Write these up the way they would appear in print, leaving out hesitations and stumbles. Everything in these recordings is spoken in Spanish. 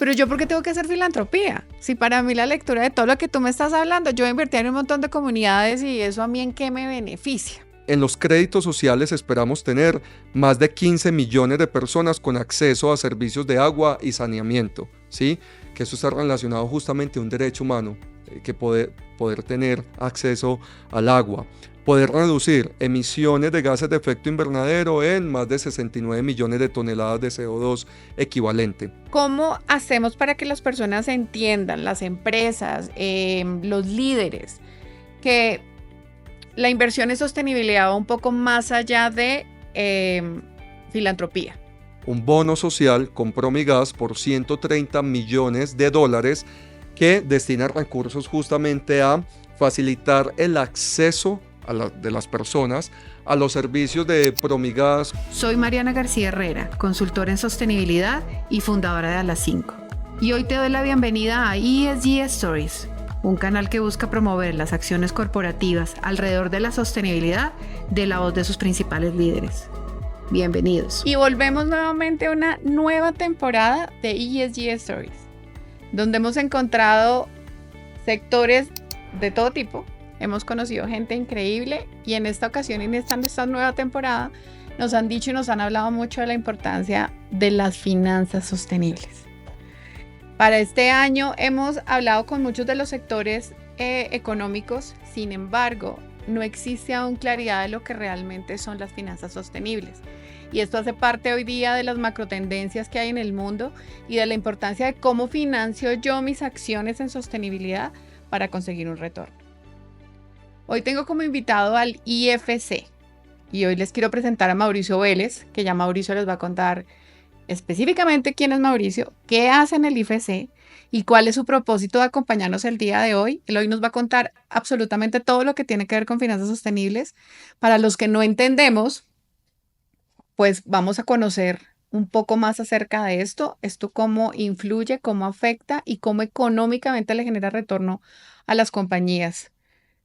Pero yo, ¿por qué tengo que hacer filantropía? Si para mí la lectura de todo lo que tú me estás hablando, yo invertí en un montón de comunidades y eso a mí en qué me beneficia. En los créditos sociales esperamos tener más de 15 millones de personas con acceso a servicios de agua y saneamiento, ¿sí? Que eso está relacionado justamente a un derecho humano, que poder tener acceso al agua. Poder reducir emisiones de gases de efecto invernadero en más de 69 millones de toneladas de CO2 equivalente. ¿Cómo hacemos para que las personas entiendan, las empresas, los líderes, que la inversión en sostenibilidad va un poco más allá de filantropía? Un bono social con Promigas por 130 millones de dólares que destina recursos justamente a facilitar el acceso de las personas a los servicios de Promigas. Soy Mariana García Herrera, consultora en sostenibilidad y fundadora de A las 5. Y hoy te doy la bienvenida a ESG Stories, un canal que busca promover las acciones corporativas alrededor de la sostenibilidad de la voz de sus principales líderes. Bienvenidos. Y volvemos nuevamente a una nueva temporada de ESG Stories, donde hemos encontrado sectores de todo tipo. Hemos conocido gente increíble y en esta ocasión, en esta nueva temporada, nos han dicho y nos han hablado mucho de la importancia de las finanzas sostenibles. Para este año hemos hablado con muchos de los sectores económicos, sin embargo, no existe aún claridad de lo que realmente son las finanzas sostenibles. Y esto hace parte hoy día de las macrotendencias que hay en el mundo y de la importancia de cómo financio yo mis acciones en sostenibilidad para conseguir un retorno. Hoy tengo como invitado al IFC y hoy les quiero presentar a Mauricio Vélez, que ya Mauricio les va a contar específicamente quién es Mauricio, qué hace en el IFC y cuál es su propósito de acompañarnos el día de hoy. Él hoy nos va a contar absolutamente todo lo que tiene que ver con finanzas sostenibles. Para los que no entendemos, pues vamos a conocer un poco más acerca de esto cómo influye, cómo afecta y cómo económicamente le genera retorno a las compañías.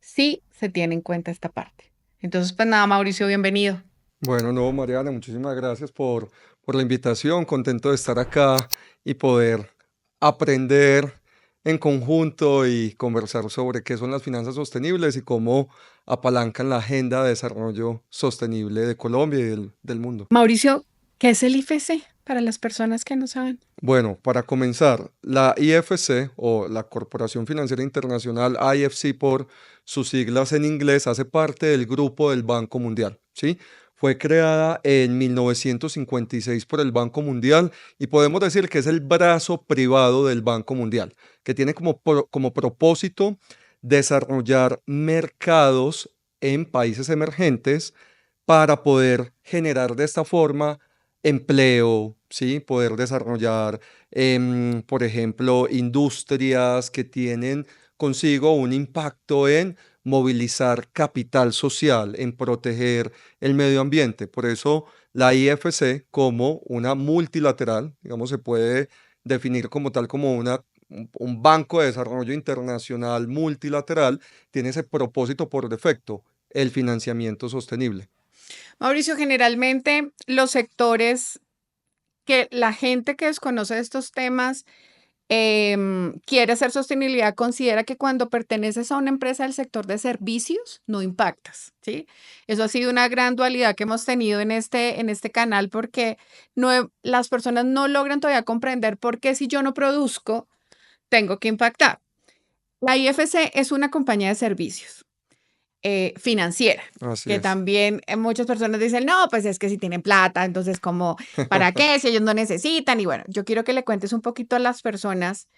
Sí se tiene en cuenta esta parte. Entonces, pues nada, Mauricio, bienvenido. Bueno, no, Mariana, muchísimas gracias por la invitación. Contento de estar acá y poder aprender en conjunto y conversar sobre qué son las finanzas sostenibles y cómo apalancan la agenda de desarrollo sostenible de Colombia y del mundo. Mauricio, ¿qué es el IFC para las personas que no saben? Bueno, para comenzar, la IFC o la Corporación Financiera Internacional, IFC por sus siglas en inglés, hace parte del grupo del Banco Mundial, ¿sí? Fue creada en 1956 por el Banco Mundial y podemos decir que es el brazo privado del Banco Mundial, que tiene como propósito desarrollar mercados en países emergentes para poder generar de esta forma empleo, ¿sí? Poder desarrollar, por ejemplo, industrias que tienen consigo un impacto en movilizar capital social, en proteger el medio ambiente. Por eso la IFC como una multilateral, digamos, se puede definir como tal como un banco de desarrollo internacional multilateral, tiene ese propósito por defecto, el financiamiento sostenible. Mauricio, generalmente los sectores que la gente que desconoce estos temas quiere hacer sostenibilidad, considera que cuando perteneces a una empresa del sector de servicios, no impactas, ¿sí? Eso ha sido una gran dualidad que hemos tenido en este canal porque las personas no logran todavía comprender por qué si yo no produzco, tengo que impactar. La IFC es una compañía de servicios financiera, Así que es. también muchas personas dicen, no, pues es que si tienen plata, entonces como, ¿para qué? Si ellos no necesitan. Y bueno, yo quiero que le cuentes un poquito a las personas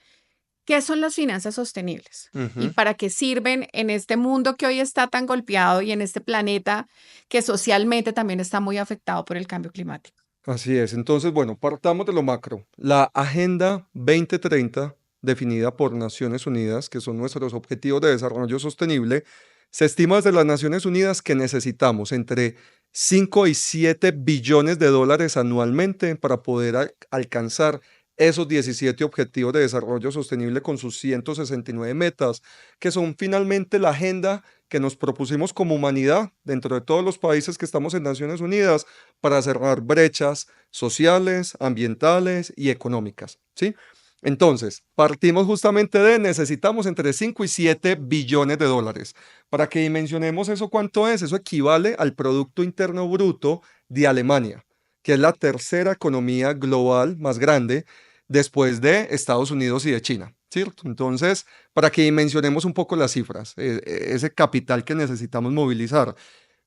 qué son las finanzas sostenibles y para qué sirven en este mundo que hoy está tan golpeado y en este planeta que socialmente también está muy afectado por el cambio climático. Así es. Entonces, bueno, partamos de lo macro. La Agenda 2030, definida por Naciones Unidas, que son nuestros objetivos de desarrollo sostenible, se estima desde las Naciones Unidas que necesitamos entre 5 y 7 billones de dólares anualmente para poder alcanzar esos 17 objetivos de desarrollo sostenible con sus 169 metas, que son finalmente la agenda que nos propusimos como humanidad dentro de todos los países que estamos en Naciones Unidas para cerrar brechas sociales, ambientales y económicas, ¿sí? Entonces, partimos justamente de necesitamos entre 5 y 7 billones de dólares. Para que dimensionemos eso, ¿cuánto es? Eso equivale al Producto Interno Bruto de Alemania, que es la tercera economía global más grande después de Estados Unidos y de China, ¿cierto? Entonces, para que dimensionemos un poco las cifras, ese capital que necesitamos movilizar.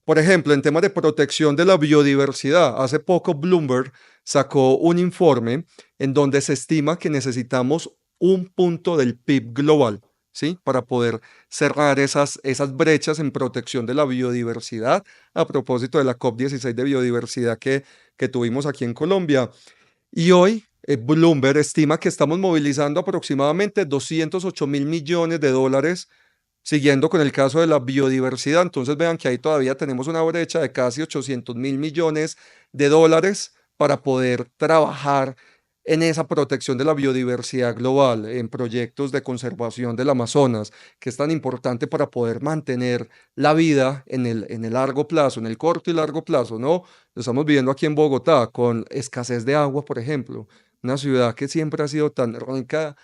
Por ejemplo, en temas de protección de la biodiversidad, hace poco Bloomberg sacó un informe en donde se estima que necesitamos un punto del PIB global, ¿sí? Para poder cerrar esas brechas en protección de la biodiversidad a propósito de la COP16 de biodiversidad que tuvimos aquí en Colombia. Y hoy Bloomberg estima que estamos movilizando aproximadamente 208.000 millones de dólares siguiendo con el caso de la biodiversidad. Entonces vean que ahí todavía tenemos una brecha de casi 800.000 millones de dólares para poder trabajar en esa protección de la biodiversidad global, en proyectos de conservación del Amazonas, que es tan importante para poder mantener la vida en el largo plazo, en el corto y largo plazo, ¿no? Lo estamos viviendo aquí en Bogotá con escasez de agua, por ejemplo, una ciudad que siempre ha sido tan rica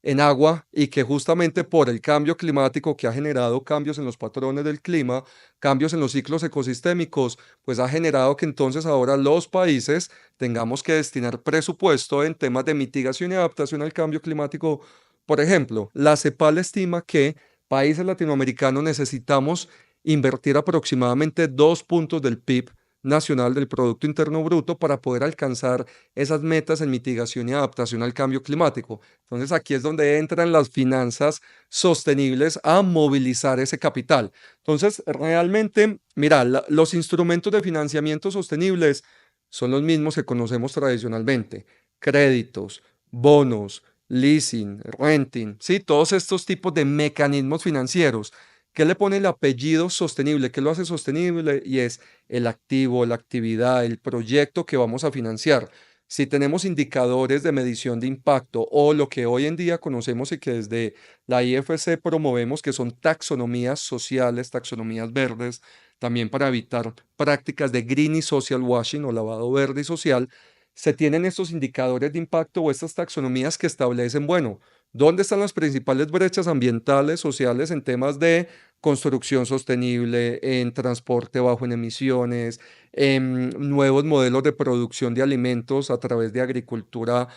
en agua y que justamente por el cambio climático que ha generado cambios en los patrones del clima, cambios en los ciclos ecosistémicos, pues ha generado que entonces ahora los países tengamos que destinar presupuesto en temas de mitigación y adaptación al cambio climático. Por ejemplo, la CEPAL estima que países latinoamericanos necesitamos invertir aproximadamente 2 puntos del PIB nacional del Producto Interno Bruto para poder alcanzar esas metas en mitigación y adaptación al cambio climático. Entonces aquí es donde entran las finanzas sostenibles a movilizar ese capital. Entonces, realmente, mira, los instrumentos de financiamiento sostenibles son los mismos que conocemos tradicionalmente. Créditos, bonos, leasing, renting, ¿sí? Todos estos tipos de mecanismos financieros. ¿Qué le pone el apellido sostenible? ¿Qué lo hace sostenible? Y es el activo, la actividad, el proyecto que vamos a financiar. Si tenemos indicadores de medición de impacto o lo que hoy en día conocemos y que desde la IFC promovemos, que son taxonomías sociales, taxonomías verdes, también para evitar prácticas de green y social washing o lavado verde y social, se tienen estos indicadores de impacto o estas taxonomías que establecen, bueno, ¿dónde están las principales brechas ambientales, sociales en temas de construcción sostenible, en transporte bajo en emisiones, en nuevos modelos de producción de alimentos a través de agricultura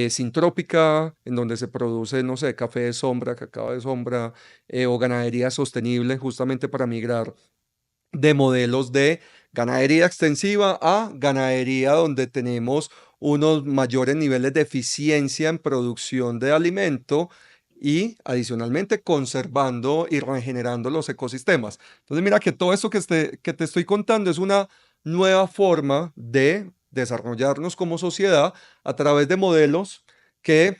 sintrópica, en donde se produce, no sé, café de sombra, cacao de sombra, o ganadería sostenible, justamente para migrar de modelos de ganadería extensiva a ganadería donde tenemos unos mayores niveles de eficiencia en producción de alimento y adicionalmente conservando y regenerando los ecosistemas. Entonces mira que todo esto que te estoy contando es una nueva forma de desarrollarnos como sociedad a través de modelos que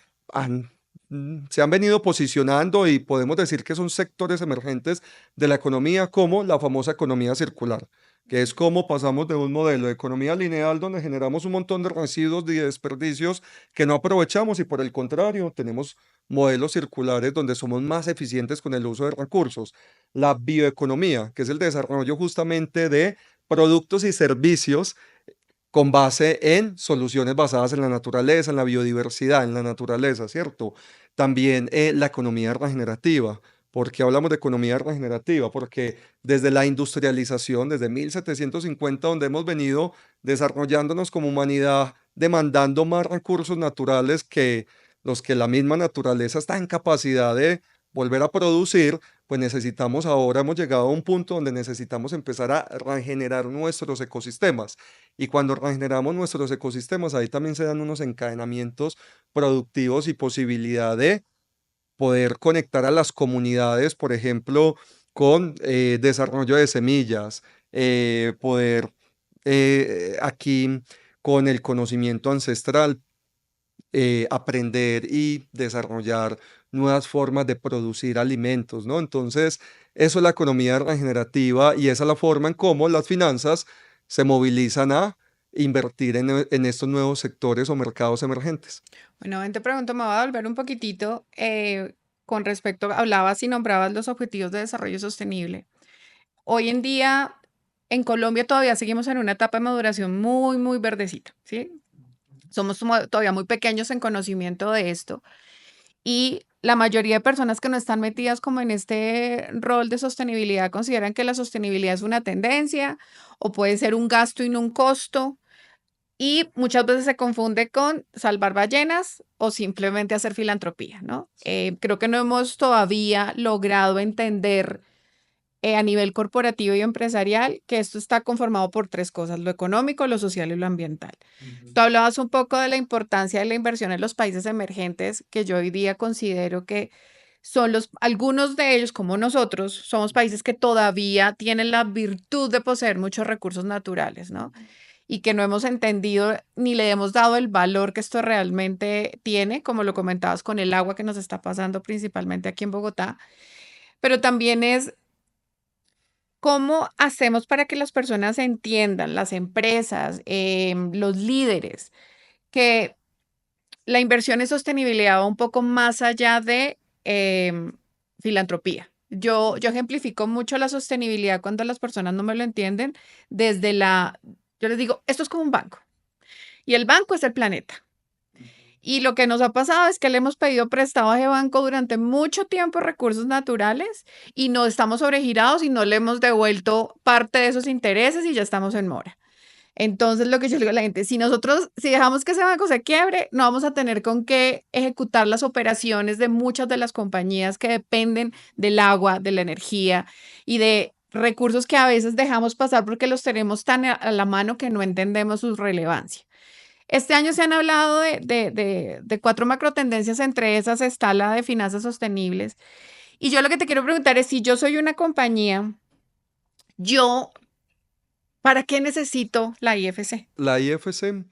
se han venido posicionando y podemos decir que son sectores emergentes de la economía como la famosa economía circular, que es como pasamos de un modelo de economía lineal donde generamos un montón de residuos y desperdicios que no aprovechamos y por el contrario tenemos modelos circulares donde somos más eficientes con el uso de recursos. La bioeconomía, que es el desarrollo justamente de productos y servicios con base en soluciones basadas en la naturaleza, en la biodiversidad, en la naturaleza, ¿cierto? También la economía regenerativa. ¿Por qué hablamos de economía regenerativa? Porque desde la industrialización, desde 1750, donde hemos venido desarrollándonos como humanidad, demandando más recursos naturales que los que la misma naturaleza está en capacidad de volver a producir, pues necesitamos ahora, hemos llegado a un punto donde necesitamos empezar a regenerar nuestros ecosistemas. Y cuando regeneramos nuestros ecosistemas, ahí también se dan unos encadenamientos productivos y posibilidad de poder conectar a las comunidades, por ejemplo, con desarrollo de semillas, poder aquí con el conocimiento ancestral aprender y desarrollar nuevas formas de producir alimentos, ¿no? Entonces, eso es la economía regenerativa y esa es la forma en cómo las finanzas se movilizan a invertir en estos nuevos sectores o mercados emergentes. Bueno, ven, te pregunto, me voy a volver un poquitito con respecto, hablabas y nombrabas los objetivos de desarrollo sostenible. Hoy en día, en Colombia todavía seguimos en una etapa de maduración muy, muy verdecita, ¿sí? Somos todavía muy pequeños en conocimiento de esto y la mayoría de personas que no están metidas como en este rol de sostenibilidad consideran que la sostenibilidad es una tendencia o puede ser un gasto y no un costo. Y muchas veces se confunde con salvar ballenas o simplemente hacer filantropía, ¿no? Creo que no hemos todavía logrado entender a nivel corporativo y empresarial que esto está conformado por tres cosas: lo económico, lo social y lo ambiental. Tú hablabas un poco de la importancia de la inversión en los países emergentes, que yo hoy día considero que son algunos de ellos, como nosotros, somos países que todavía tienen la virtud de poseer muchos recursos naturales, ¿no? Y que no hemos entendido ni le hemos dado el valor que esto realmente tiene, como lo comentabas con el agua que nos está pasando principalmente aquí en Bogotá, pero también es cómo hacemos para que las personas entiendan, las empresas, los líderes, que la inversión en sostenibilidad va un poco más allá de filantropía. Yo ejemplifico mucho la sostenibilidad cuando las personas no me lo entienden desde yo les digo, esto es como un banco y el banco es el planeta. Y lo que nos ha pasado es que le hemos pedido prestado a ese banco durante mucho tiempo recursos naturales y no estamos sobregirados y no le hemos devuelto parte de esos intereses y ya estamos en mora. Entonces, lo que yo le digo a la gente, si dejamos que ese banco se quiebre, no vamos a tener con qué ejecutar las operaciones de muchas de las compañías que dependen del agua, de la energía y de recursos que a veces dejamos pasar porque los tenemos tan a la mano que no entendemos su relevancia. Este año se han hablado de cuatro macro tendencias, entre esas está la de finanzas sostenibles. Y yo lo que te quiero preguntar es, si yo soy una compañía, yo, ¿para qué necesito la IFC? La IFC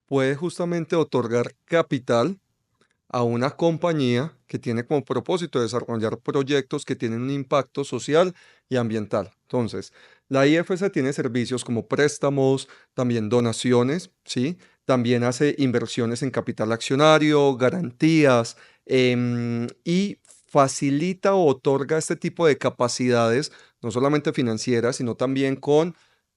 puede justamente otorgar capital a una compañía que tiene como propósito desarrollar proyectos que tienen un impacto social y ambiental. Entonces, la IFC tiene servicios como préstamos, también donaciones, ¿sí? También hace inversiones en capital accionario, garantías, y facilita o otorga este tipo de capacidades, no solamente financieras, sino también con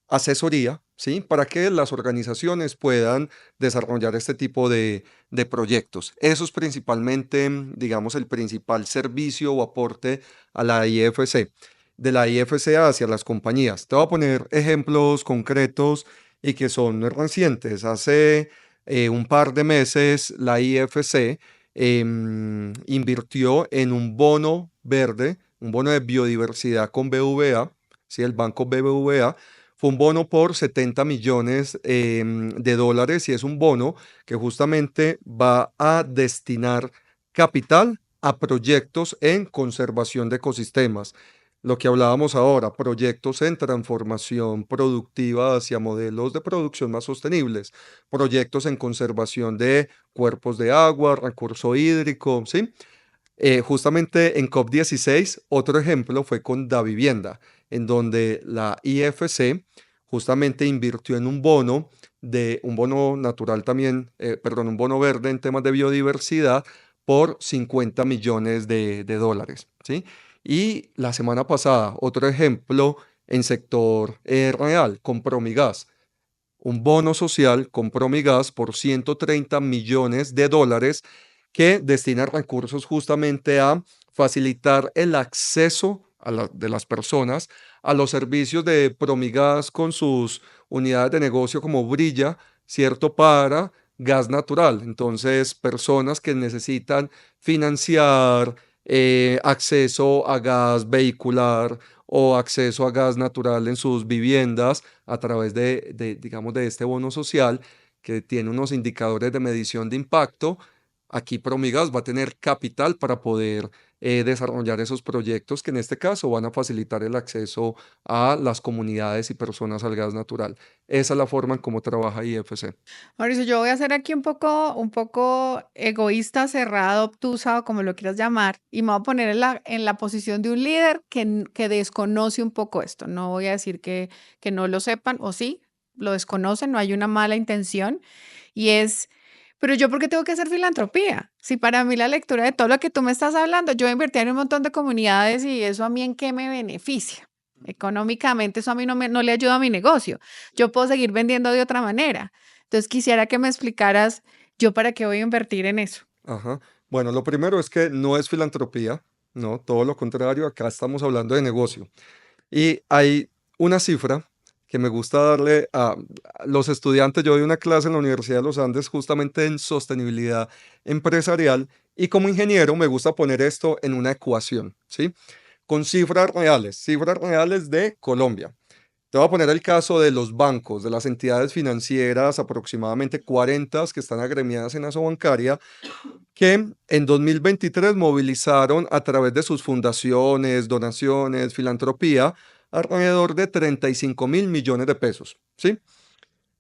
asesoría, ¿sí? Para que las organizaciones puedan desarrollar este tipo de proyectos. Eso es principalmente, digamos, el principal servicio o aporte a la IFC, de la IFC hacia las compañías. Te voy a poner ejemplos concretos y que son recientes. Hace un par de meses la IFC invirtió en un bono verde, un bono de biodiversidad con BVA, ¿sí? El banco BBVA. Fue un bono por 70 millones de dólares y es un bono que justamente va a destinar capital a proyectos en conservación de ecosistemas. Lo que hablábamos ahora, proyectos en transformación productiva hacia modelos de producción más sostenibles, proyectos en conservación de cuerpos de agua, recurso hídrico, ¿sí? Justamente en COP16, otro ejemplo fue con Davivienda, en donde la IFC justamente invirtió en un bono natural también, perdón, un bono verde en temas de biodiversidad por 50 millones de dólares, ¿sí? Y la semana pasada, otro ejemplo en sector real, con Promigas, un bono social con Promigas por 130 millones de dólares que destina recursos justamente a facilitar el acceso de las personas a los servicios de Promigas con sus unidades de negocio como Brilla, ¿cierto? Para gas natural. Entonces, personas que necesitan financiar acceso a gas vehicular o acceso a gas natural en sus viviendas a través digamos, de este bono social que tiene unos indicadores de medición de impacto. Aquí Promigas va a tener capital para poder desarrollar esos proyectos que en este caso van a facilitar el acceso a las comunidades y personas al gas natural. Esa es la forma en cómo trabaja IFC. Mauricio, yo voy a ser aquí un poco egoísta, cerrado, obtusa o como lo quieras llamar, y me voy a poner en la posición de un líder que desconoce un poco esto. No voy a decir que no lo sepan, o sí, lo desconocen, no hay una mala intención, y es, pero yo, ¿por qué tengo que hacer filantropía? Si para mí la lectura de todo lo que tú me estás hablando, yo invertí en un montón de comunidades y eso a mí en qué me beneficia. Económicamente eso a mí no le ayuda a mi negocio. Yo puedo seguir vendiendo de otra manera. Entonces quisiera que me explicaras, ¿yo para qué voy a invertir en eso? Ajá. Bueno, lo primero es que no es filantropía, no, todo lo contrario, acá estamos hablando de negocio. Y hay una cifra que me gusta darle a los estudiantes. Yo doy una clase en la Universidad de los Andes justamente en sostenibilidad empresarial y como ingeniero me gusta poner esto en una ecuación, ¿sí? Con cifras reales de Colombia. Te voy a poner el caso de los bancos, de las entidades financieras, aproximadamente 40 que están agremiadas en Asobancaria, que en 2023 movilizaron a través de sus fundaciones, donaciones, filantropía, alrededor de 35.000 millones de pesos, ¿sí?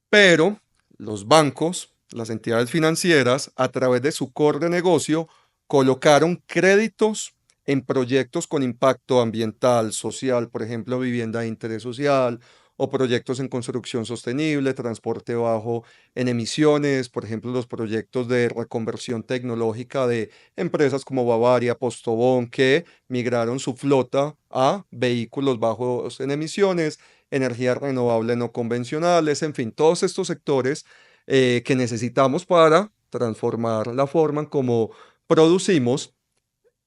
Pero los bancos, las entidades financieras, a través de su core de negocio, colocaron créditos en proyectos con impacto ambiental, social, por ejemplo, vivienda de interés social, o proyectos en construcción sostenible, transporte bajo en emisiones, por ejemplo, los proyectos de reconversión tecnológica de empresas como Bavaria, Postobón, que migraron su flota a vehículos bajos en emisiones, energías renovables no convencionales, en fin, todos estos sectores que necesitamos para transformar la forma en cómo producimos.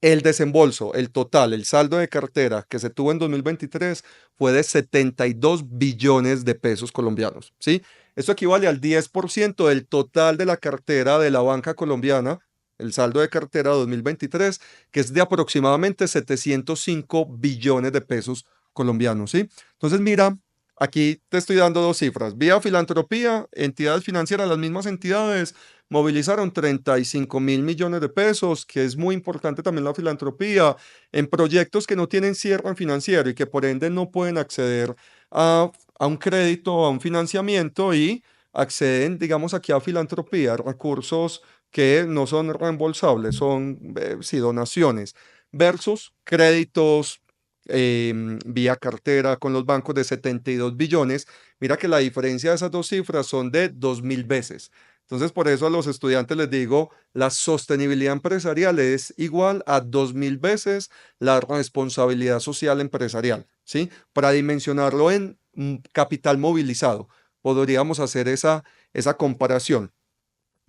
El desembolso, el total, el saldo de cartera que se tuvo en 2023 fue de 72 billones de pesos colombianos, ¿sí? Esto equivale al 10% del total de la cartera de la banca colombiana, el saldo de cartera 2023, que es de aproximadamente 705 billones de pesos colombianos, ¿sí? Entonces, mira, aquí te estoy dando dos cifras. Vía filantropía, entidades financieras, las mismas entidades movilizaron 35.000 millones de pesos, que es muy importante también la filantropía, en proyectos que no tienen cierre financiero y que por ende no pueden acceder a un crédito, a un financiamiento y acceden, digamos, aquí a filantropía, recursos que no son reembolsables, son, sí, donaciones, versus créditos vía cartera con los bancos de 72 billones. Mira que la diferencia de esas dos cifras son de 2.000 veces. Entonces, por eso a los estudiantes les digo, la sostenibilidad empresarial es igual a 2.000 veces la responsabilidad social empresarial, ¿sí? Para dimensionarlo en capital movilizado, podríamos hacer esa comparación.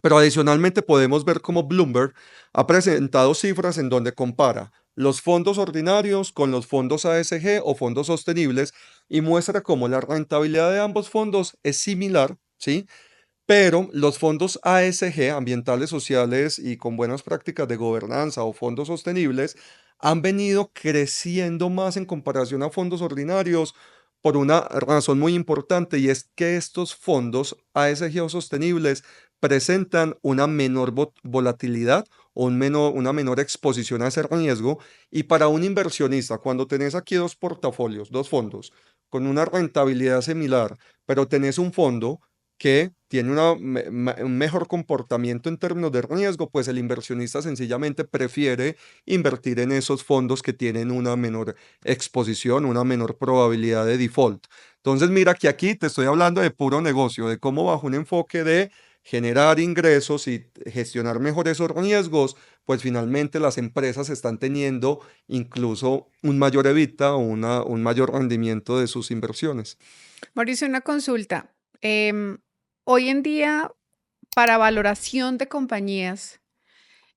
Pero adicionalmente podemos ver cómo Bloomberg ha presentado cifras en donde compara los fondos ordinarios con los fondos ASG o fondos sostenibles y muestra cómo la rentabilidad de ambos fondos es similar, ¿sí? Pero los fondos ASG, ambientales, sociales y con buenas prácticas de gobernanza o fondos sostenibles, han venido creciendo más en comparación a fondos ordinarios por una razón muy importante y es que estos fondos ASG o sostenibles presentan una menor volatilidad o una menor exposición a ese riesgo. Y para un inversionista, cuando tenés aquí dos portafolios, dos fondos, con una rentabilidad similar, pero tenés un fondo que tiene un mejor comportamiento en términos de riesgo, pues el inversionista sencillamente prefiere invertir en esos fondos que tienen una menor exposición, una menor probabilidad de default. Entonces, mira que aquí te estoy hablando de puro negocio, de cómo bajo un enfoque de generar ingresos y gestionar mejor esos riesgos, pues finalmente las empresas están teniendo incluso un mayor EBITDA o un mayor rendimiento de sus inversiones. Mauricio, una consulta. Hoy en día, para valoración de compañías,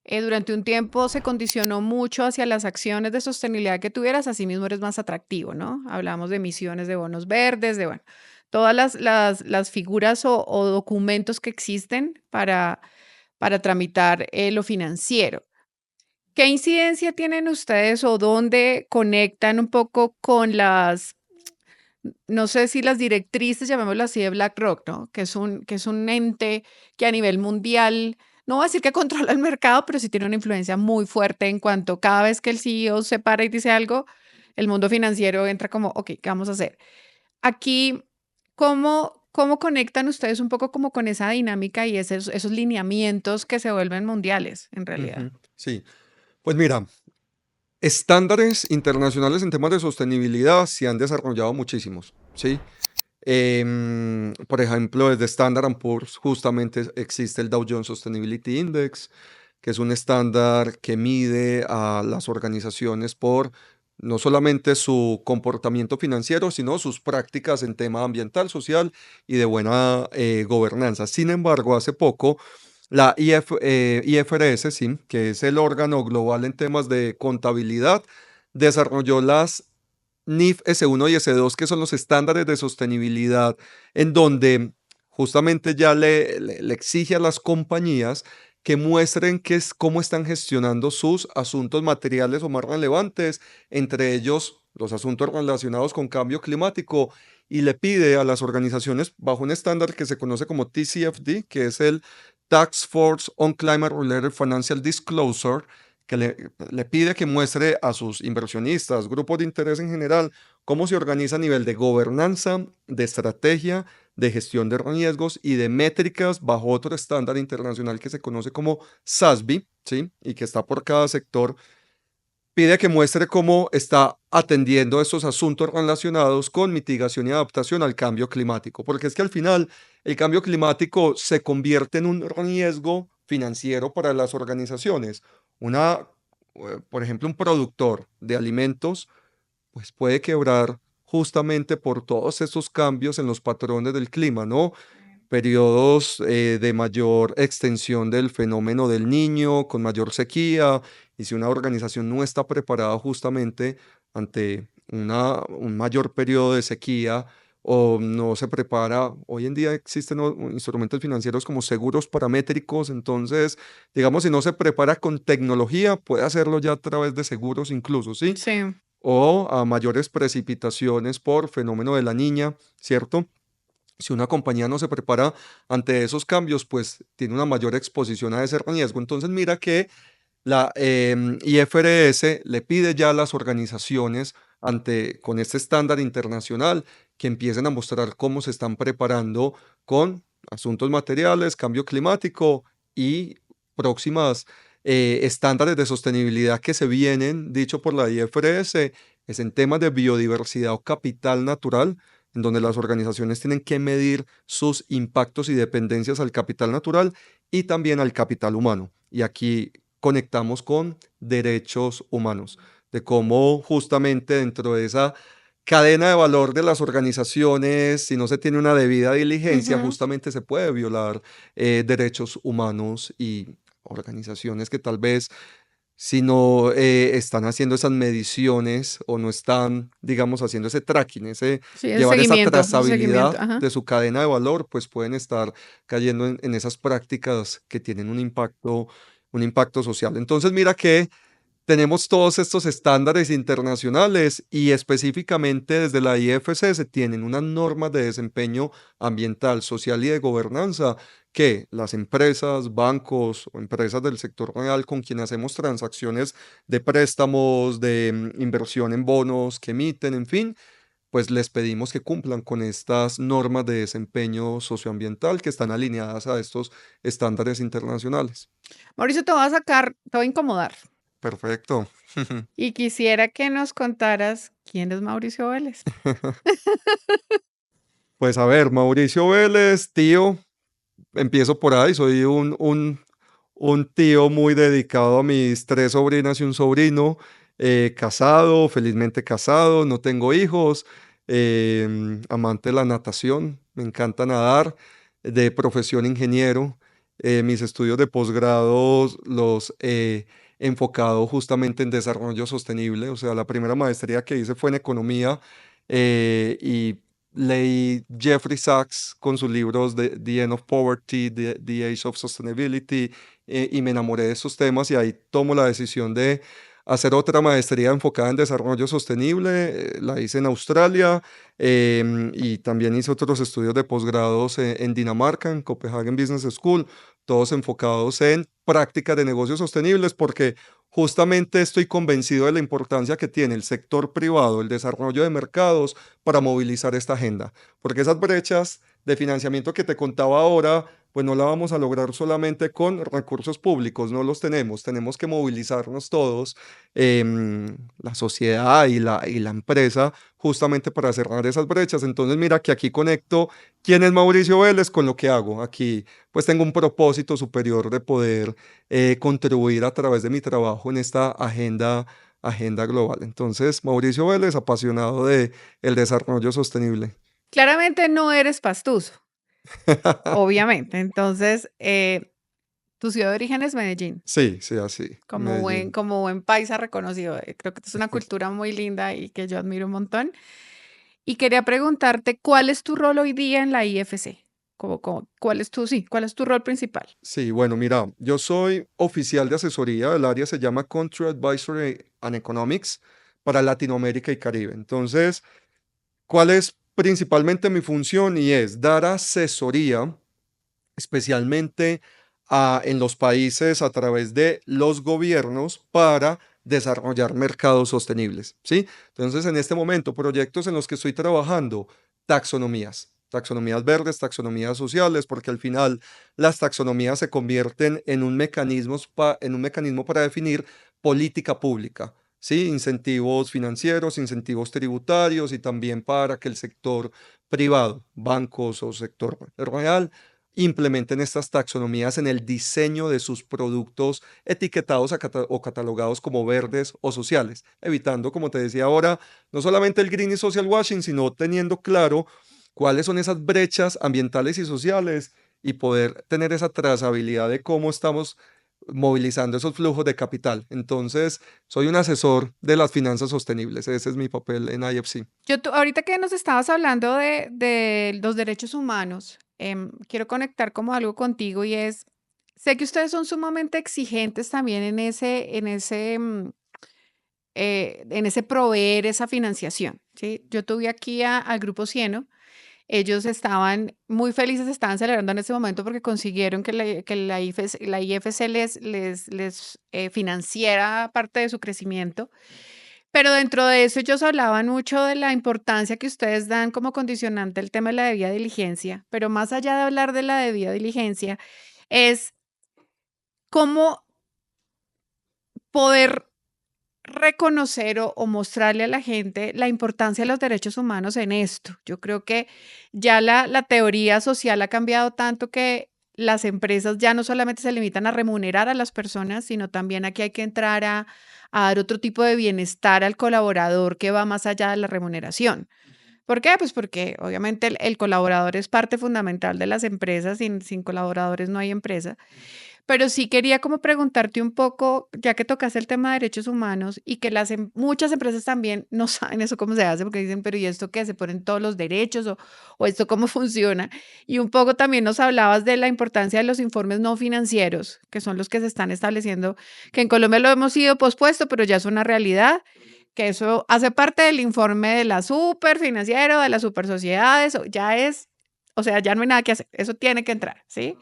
durante un tiempo se condicionó mucho hacia las acciones de sostenibilidad que tuvieras, así mismo eres más atractivo, ¿no? Hablamos de emisiones de bonos verdes, de, bueno, todas las figuras o documentos que existen para tramitar lo financiero. ¿Qué incidencia tienen ustedes o dónde conectan un poco con no sé si las directrices, llamémoslo así, de BlackRock, ¿no? Que es un ente que a nivel mundial, no voy a decir que controla el mercado, pero sí tiene una influencia muy fuerte en cuanto cada vez que el CEO se para y dice algo, el mundo financiero entra como, ok, ¿qué vamos a hacer? Aquí, ¿cómo conectan ustedes un poco como con esa dinámica y esos lineamientos que se vuelven mundiales en realidad? Ujú, sí, pues mira, estándares internacionales en temas de sostenibilidad se han desarrollado muchísimos, ¿sí? Por ejemplo, desde Standard Poor's justamente existe el Dow Jones Sustainability Index, que es un estándar que mide a las organizaciones por no solamente su comportamiento financiero, sino sus prácticas en tema ambiental, social y de buena gobernanza. Sin embargo, hace poco la IFRS, sí, que es el órgano global en temas de contabilidad, desarrolló las NIF S1 y S2, que son los estándares de sostenibilidad, en donde justamente ya le exige a las compañías que muestren cómo están gestionando sus asuntos materiales o más relevantes, entre ellos los asuntos relacionados con cambio climático, y le pide a las organizaciones bajo un estándar que se conoce como TCFD, que es el Task Force on Climate Related Financial Disclosure, que le pide que muestre a sus inversionistas, grupos de interés en general, cómo se organiza a nivel de gobernanza, de estrategia, de gestión de riesgos y de métricas bajo otro estándar internacional que se conoce como SASB, ¿sí? Y que está por cada sector. Pide que muestre cómo está atendiendo estos asuntos relacionados con mitigación y adaptación al cambio climático, porque es que al final el cambio climático se convierte en un riesgo financiero para las organizaciones. Por ejemplo, un productor de alimentos, pues puede quebrar justamente por todos estos cambios en los patrones del clima, ¿no? Periodos de mayor extensión del fenómeno del Niño, con mayor sequía, y si una organización no está preparada justamente ante un mayor periodo de sequía o no se prepara, hoy en día existen instrumentos financieros como seguros paramétricos, entonces, digamos, si no se prepara con tecnología, puede hacerlo ya a través de seguros incluso, ¿sí? Sí. O a mayores precipitaciones por fenómeno de la Niña, ¿cierto? Si una compañía no se prepara ante esos cambios, pues tiene una mayor exposición a ese riesgo. Entonces mira que la IFRS le pide ya a las organizaciones con este estándar internacional que empiecen a mostrar cómo se están preparando con asuntos materiales, cambio climático y próximas estándares de sostenibilidad que se vienen, dicho por la IFRS, es en temas de biodiversidad o capital natural, en donde las organizaciones tienen que medir sus impactos y dependencias al capital natural y también al capital humano. Y aquí conectamos con derechos humanos, de cómo justamente dentro de esa cadena de valor de las organizaciones, si no se tiene una debida diligencia, Ujú. justamente se puede violar derechos humanos, y organizaciones que tal vez si no están haciendo esas mediciones o no están, digamos, haciendo ese tracking, Sí, ese llevar esa seguimiento, ese seguimiento. trazabilidad Ajá. de su cadena de valor, pues pueden estar cayendo en esas prácticas que tienen un impacto social. Entonces, mira que tenemos todos estos estándares internacionales y específicamente desde la IFC se tienen unas normas de desempeño ambiental, social y de gobernanza que las empresas, bancos o empresas del sector real con quienes hacemos transacciones de préstamos, de inversión en bonos que emiten, en fin, pues les pedimos que cumplan con estas normas de desempeño socioambiental que están alineadas a estos estándares internacionales. Mauricio, te voy a sacar, te voy a incomodar. Perfecto. Y quisiera que nos contaras quién es Mauricio Vélez. Pues a ver, Mauricio Vélez, tío, empiezo por ahí, soy un tío muy dedicado a mis tres sobrinas y un sobrino, casado, felizmente casado, no tengo hijos, amante de la natación, me encanta nadar, de profesión ingeniero, mis estudios de posgrado los he enfocado justamente en desarrollo sostenible, o sea, la primera maestría que hice fue en economía, y leí Jeffrey Sachs con sus libros de The End of Poverty, The Age of Sustainability, y me enamoré de esos temas y ahí tomo la decisión de hacer otra maestría enfocada en desarrollo sostenible. La hice en Australia, y también hice otros estudios de posgrados en Dinamarca, en Copenhagen Business School, todos enfocados en prácticas de negocios sostenibles, porque justamente estoy convencido de la importancia que tiene el sector privado, el desarrollo de mercados para movilizar esta agenda, porque esas brechas de financiamiento que te contaba ahora, pues no la vamos a lograr solamente con recursos públicos, no los tenemos que movilizarnos todos, la sociedad y la empresa, justamente para cerrar esas brechas. Entonces mira que aquí conecto quién es Mauricio Vélez con lo que hago. Aquí pues tengo un propósito superior de poder contribuir a través de mi trabajo en esta agenda agenda global. Entonces, Mauricio Vélez, apasionado de el desarrollo sostenible. Claramente no eres pastuso, obviamente. Entonces, tu ciudad de origen es Medellín, Sí, sí, así, Medellín. como buen paisa reconocido. Creo que es una cultura muy linda y que yo admiro un montón. Y quería preguntarte, ¿cuál es tu rol hoy día en la IFC? ¿Cuál es tu rol principal? Sí, bueno, mira, yo soy oficial de asesoría, el área se llama Country Advisory and Economics para Latinoamérica y Caribe. Entonces, ¿cuál es principalmente mi función? Y es dar asesoría, especialmente en los países a través de los gobiernos para desarrollar mercados sostenibles, ¿sí? Entonces, en este momento, proyectos en los que estoy trabajando, taxonomías verdes, taxonomías sociales, porque al final las taxonomías se convierten en un mecanismo para definir política pública. Sí, incentivos financieros, incentivos tributarios y también para que el sector privado, bancos o sector real, implementen estas taxonomías en el diseño de sus productos etiquetados o catalogados como verdes o sociales, evitando, como te decía ahora, no solamente el green y social washing, sino teniendo claro cuáles son esas brechas ambientales y sociales y poder tener esa trazabilidad de cómo estamos movilizando esos flujos de capital. Entonces, soy un asesor de las finanzas sostenibles. Ese es mi papel en IFC. Ahorita que nos estabas hablando de los derechos humanos, quiero conectar como algo contigo y es, sé que ustedes son sumamente exigentes también en ese proveer esa financiación, ¿sí? Yo tuve aquí al Grupo Cieno. Ellos estaban muy felices, estaban celebrando en ese momento porque consiguieron que la IFC les financiara parte de su crecimiento. Pero dentro de eso ellos hablaban mucho de la importancia que ustedes dan como condicionante el tema de la debida diligencia, pero más allá de hablar de la debida diligencia, es cómo poder reconocer o mostrarle a la gente la importancia de los derechos humanos en esto. Yo creo que ya la teoría social ha cambiado tanto que las empresas ya no solamente se limitan a remunerar a las personas, sino también aquí hay que entrar a dar otro tipo de bienestar al colaborador que va más allá de la remuneración. ¿Por qué? Pues porque obviamente el colaborador es parte fundamental de las empresas, sin colaboradores no hay empresa. Pero sí quería como preguntarte un poco, ya que tocaste el tema de derechos humanos y que muchas empresas también no saben eso cómo se hace, porque dicen, pero ¿y esto qué? ¿Se ponen todos los derechos o esto cómo funciona? Y un poco también nos hablabas de la importancia de los informes no financieros, que son los que se están estableciendo, que en Colombia lo hemos ido pospuesto, pero ya es una realidad, que eso hace parte del informe de la super financiero, de las super sociedades, o sea, ya no hay nada que hacer, eso tiene que entrar, ¿sí?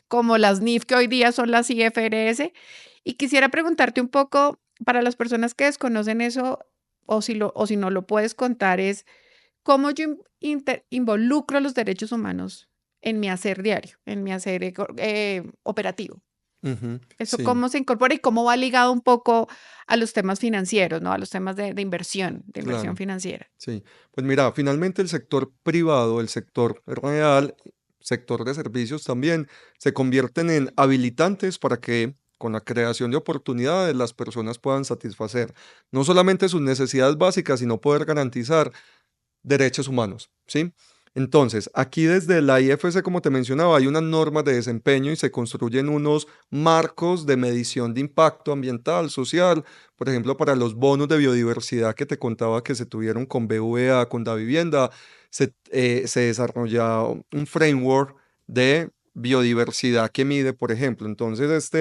Como las NIF que hoy día son las IFRS. Y quisiera preguntarte un poco, para las personas que desconocen eso, o si no lo puedes contar, es cómo yo involucro los derechos humanos en mi hacer diario, en mi hacer operativo. Ujú, Eso sí. cómo se incorpora y cómo va ligado un poco a los temas financieros, ¿no? A los temas de inversión Claro, financiera. sí. Pues mira, finalmente el sector privado, el sector real, sector de servicios también, se convierten en habilitantes para que con la creación de oportunidades las personas puedan satisfacer no solamente sus necesidades básicas, sino poder garantizar derechos humanos, ¿sí? Entonces, aquí desde la IFC, como te mencionaba, hay unas normas de desempeño y se construyen unos marcos de medición de impacto ambiental, social, por ejemplo, para los bonos de biodiversidad que te contaba que se tuvieron con BVA, con Davivienda, se desarrolla un framework de biodiversidad que mide, por ejemplo. Entonces,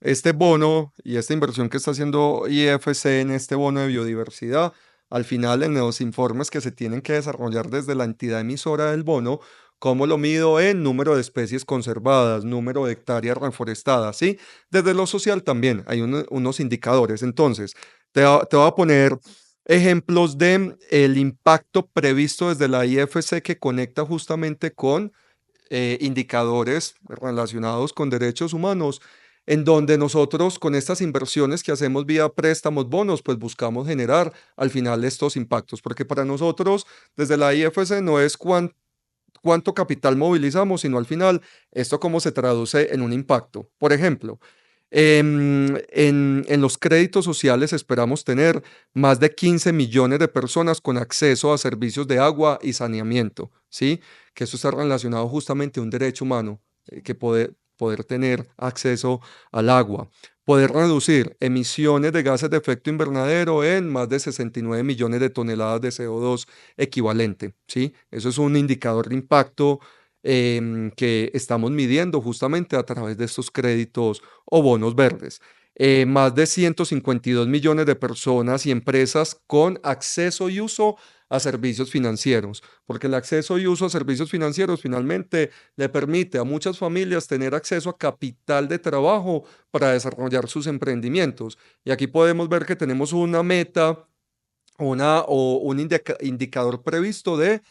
este bono y esta inversión que está haciendo IFC en este bono de biodiversidad al final en los informes que se tienen que desarrollar desde la entidad emisora del bono, ¿cómo lo mido en número de especies conservadas, número de hectáreas reforestadas? ¿Sí? Desde lo social también hay unos indicadores. Entonces, te voy a poner ejemplos de el impacto previsto desde la IFC que conecta justamente con indicadores relacionados con derechos humanos, en donde nosotros con estas inversiones que hacemos vía préstamos, bonos, pues buscamos generar al final estos impactos, porque para nosotros desde la IFC no es cuánto capital movilizamos, sino al final esto cómo se traduce en un impacto. Por ejemplo, En los créditos sociales esperamos tener más de 15 millones de personas con acceso a servicios de agua y saneamiento, ¿sí? Que eso está relacionado justamente a un derecho humano, que poder tener acceso al agua. Poder reducir emisiones de gases de efecto invernadero en más de 69 millones de toneladas de CO2 equivalente, ¿sí? Eso es un indicador de impacto que estamos midiendo justamente a través de estos créditos o bonos verdes. Más de 152 millones de personas y empresas con acceso y uso a servicios financieros, porque el acceso y uso a servicios financieros finalmente le permite a muchas familias tener acceso a capital de trabajo para desarrollar sus emprendimientos. Y aquí podemos ver que tenemos una meta, o un indicador previsto de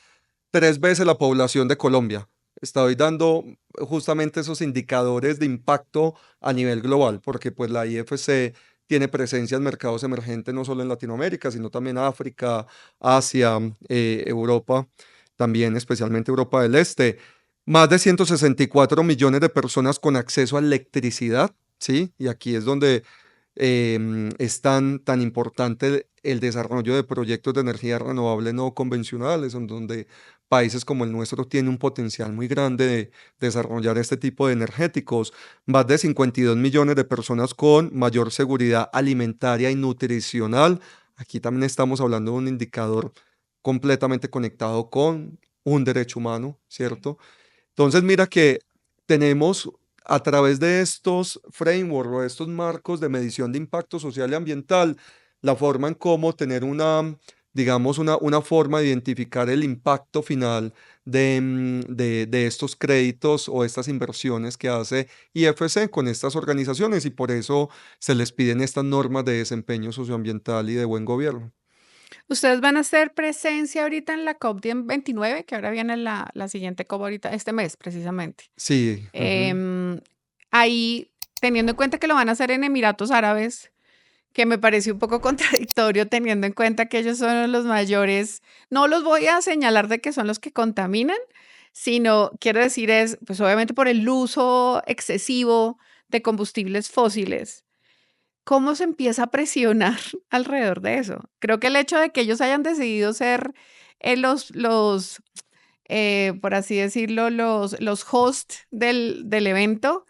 3 veces la población de Colombia. Estoy dando justamente esos indicadores de impacto a nivel global, porque pues la IFC tiene presencia en mercados emergentes no solo en Latinoamérica, sino también África, Asia, Europa, también especialmente Europa del Este. Más de 164 millones de personas con acceso a electricidad, ¿sí? Y aquí es donde es tan importante el desarrollo de proyectos de energía renovable no convencionales, en donde países como el nuestro tienen un potencial muy grande de desarrollar este tipo de energéticos. Más de 52 millones de personas con mayor seguridad alimentaria y nutricional. Aquí también estamos hablando de un indicador completamente conectado con un derecho humano, ¿cierto? Entonces, mira que tenemos a través de estos frameworks o estos marcos de medición de impacto social y ambiental, la forma en cómo tener digamos, una forma de identificar el impacto final de estos créditos o estas inversiones que hace IFC con estas organizaciones y por eso se les piden estas normas de desempeño socioambiental y de buen gobierno. Ustedes van a hacer presencia ahorita en la COP29, que ahora viene la siguiente COP ahorita, este mes precisamente. Sí. Ujú. Ahí, teniendo en cuenta que lo van a hacer en Emiratos Árabes, que me pareció un poco contradictorio teniendo en cuenta que ellos son los mayores, no los voy a señalar de que son los que contaminan, sino quiero decir es, pues obviamente por el uso excesivo de combustibles fósiles. ¿Cómo se empieza a presionar alrededor de eso? Creo que el hecho de que ellos hayan decidido ser por así decirlo, los hosts del evento,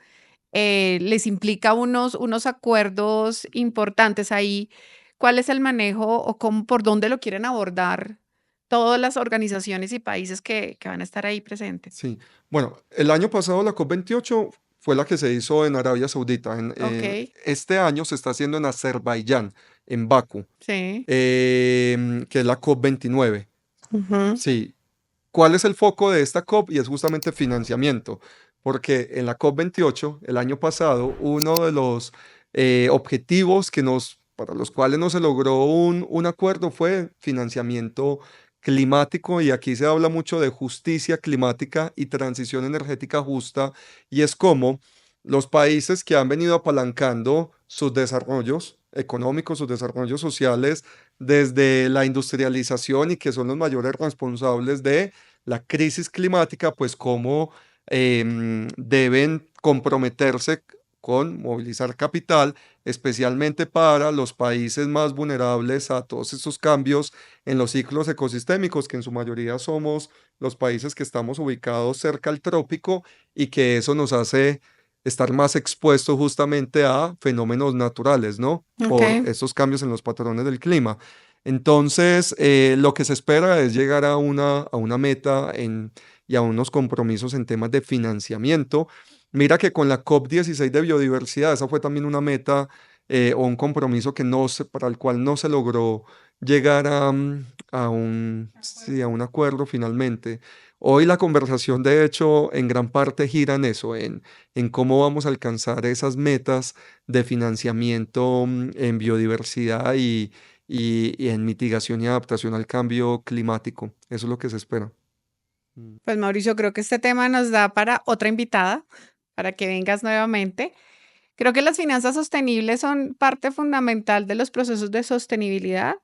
les implica unos acuerdos importantes ahí. ¿Cuál es el manejo o por dónde lo quieren abordar todas las organizaciones y países que van a estar ahí presentes? Sí, bueno, el año pasado la COP28 fue la que se hizo en Arabia Saudita. Ok, Este año se está haciendo en Azerbaiyán, en Bakú, sí. que es la COP29. Ujú. Sí, ¿cuál es el foco de esta COP? Y es justamente financiamiento, porque en la COP28, el año pasado, uno de los objetivos para los cuales no se logró un acuerdo fue financiamiento climático, y aquí se habla mucho de justicia climática y transición energética justa, y es como los países que han venido apalancando sus desarrollos económicos, sus desarrollos sociales, desde la industrialización y que son los mayores responsables de la crisis climática, pues cómo deben comprometerse con movilizar capital, especialmente para los países más vulnerables a todos estos cambios en los ciclos ecosistémicos, que en su mayoría somos los países que estamos ubicados cerca al trópico y que eso nos hace estar más expuestos justamente a fenómenos naturales, ¿no? Ok. Por estos cambios en los patrones del clima. Entonces, lo que se espera es llegar a una meta y a unos compromisos en temas de financiamiento. Mira que con la COP16 de biodiversidad, esa fue también una meta o un compromiso para el cual no se logró llegar sí, a un acuerdo finalmente. Hoy la conversación, de hecho, en gran parte gira en eso, en cómo vamos a alcanzar esas metas de financiamiento en biodiversidad y en mitigación y adaptación al cambio climático. Eso es lo que se espera. Mm. Pues Mauricio, creo que este tema nos da para otra invitada, para que vengas nuevamente. Creo que las finanzas sostenibles son parte fundamental de los procesos de sostenibilidad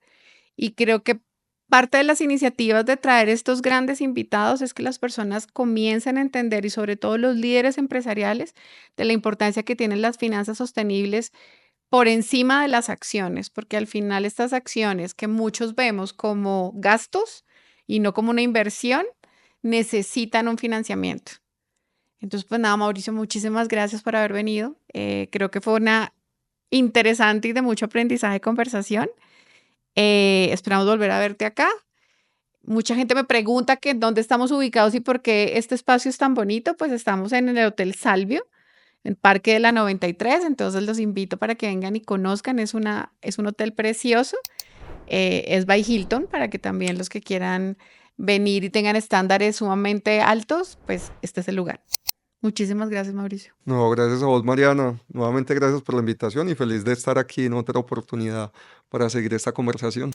y creo que Parte de las iniciativas de traer estos grandes invitados es que las personas comiencen a entender, y sobre todo los líderes empresariales, de la importancia que tienen las finanzas sostenibles por encima de las acciones, porque al final estas acciones que muchos vemos como gastos y no como una inversión, necesitan un financiamiento. Entonces, pues nada, Mauricio, muchísimas gracias por haber venido. Creo que fue una interesante y de mucho aprendizaje conversación. Esperamos volver a verte acá. Mucha gente me pregunta que dónde estamos ubicados y por qué este espacio es tan bonito. Pues estamos en el Hotel Salvio, en Parque de la 93. Entonces los invito para que vengan y conozcan. Es un hotel precioso. Es by Hilton, para que también los que quieran venir y tengan estándares sumamente altos, pues este es el lugar. Muchísimas gracias, Mauricio. No, gracias a vos, Mariana. Nuevamente gracias por la invitación y feliz de estar aquí en otra oportunidad para seguir esta conversación.